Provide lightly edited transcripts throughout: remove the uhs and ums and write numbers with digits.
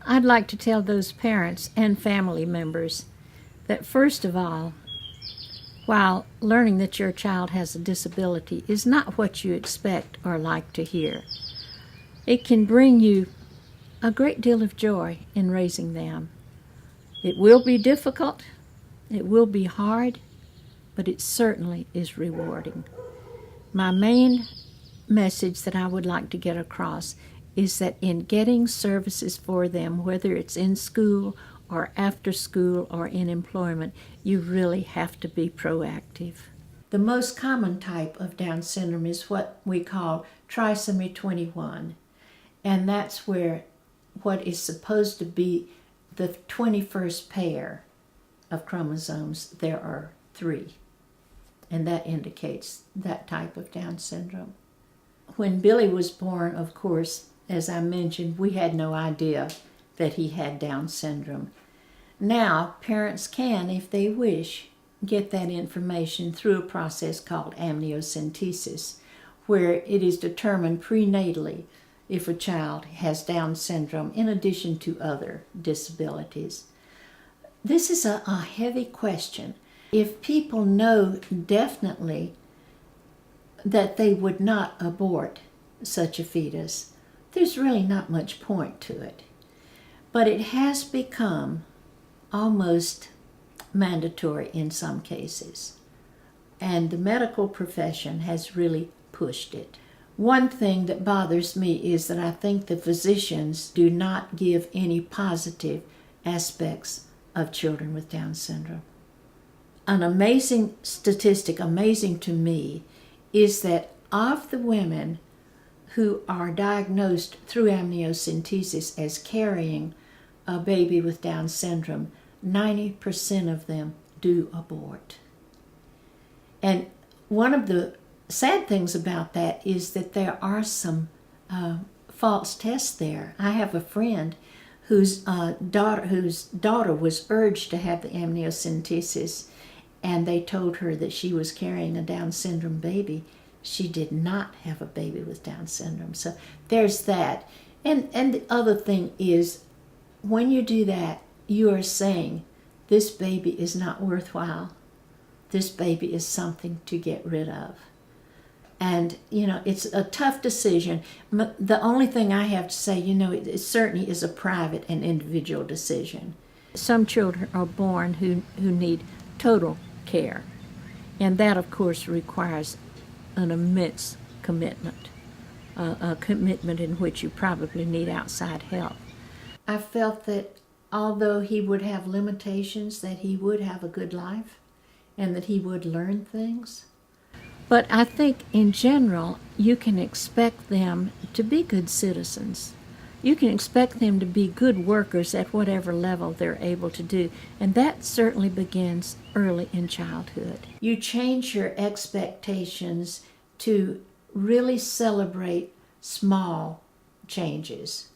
I'd like to tell those parents and family members that, first of all, while learning that your child has a disability is not what you expect or like to hear, it can bring you a great deal of joy in raising them. It will be difficult, it will be hard, but it certainly is rewarding. My main message that I would like to get across is that in getting services for them, whether it's in school or after school or in employment, you really have to be proactive. The most common type of Down syndrome is what we call trisomy 21, and that's where what is supposed to be the 21st pair of chromosomes, there are 3, and that indicates that type of Down syndrome. When Billy was born, of course, as I mentioned, we had no idea that he had Down syndrome. Now, parents can, if they wish, get that information through a process called amniocentesis, where it is determined prenatally if a child has Down syndrome in addition to other disabilities. This is a heavy question. If people know definitely that they would not abort such a fetus, there's really not much point to it. But it has become almost mandatory in some cases, and the medical profession has really pushed it. One thing that bothers me is that I think the physicians do not give any positive aspects of children with Down syndrome. An amazing statistic, amazing to me, is that of the women who are diagnosed through amniocentesis as carrying a baby with Down syndrome, 90% of them do abort. And one of the sad things about that is that there are some false tests there. I have a friend whose daughter was urged to have the amniocentesis, and they told her that she was carrying a Down syndrome baby. She did not have a baby with Down syndrome. So there's that. And the other thing is, when you do that, you are saying, this baby is not worthwhile. This baby is something to get rid of. And, it's a tough decision. The only thing I have to say, it certainly is a private and individual decision. Some children are born who need total care. And that, of course, requires an immense commitment, a commitment in which you probably need outside help. I felt that although he would have limitations, that he would have a good life and that he would learn things. But I think in general, you can expect them to be good citizens. You can expect them to be good workers at whatever level they're able to do, and that certainly begins early in childhood. You change your expectations to really celebrate small changes.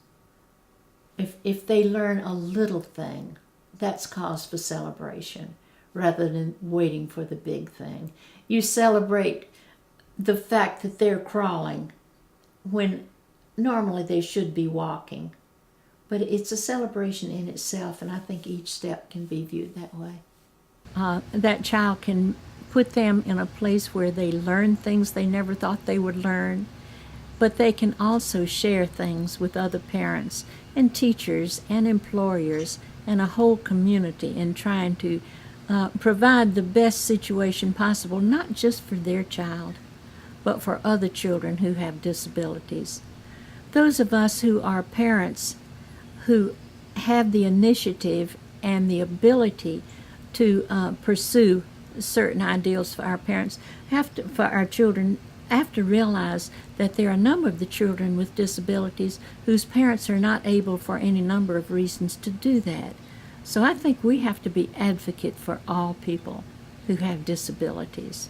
If they learn a little thing, that's cause for celebration rather than waiting for the big thing. You celebrate the fact that they're crawling when normally they should be walking. But it's a celebration in itself, and I think each step can be viewed that way. That child can put them in a place where they learn things they never thought they would learn, but they can also share things with other parents and teachers and employers and a whole community in trying to provide the best situation possible, not just for their child, but for other children who have disabilities. Those of us who are parents who have the initiative and the ability to pursue certain ideals for our parents, for our children, have to realize that there are a number of the children with disabilities whose parents are not able for any number of reasons to do that. So I think we have to be advocate for all people who have disabilities.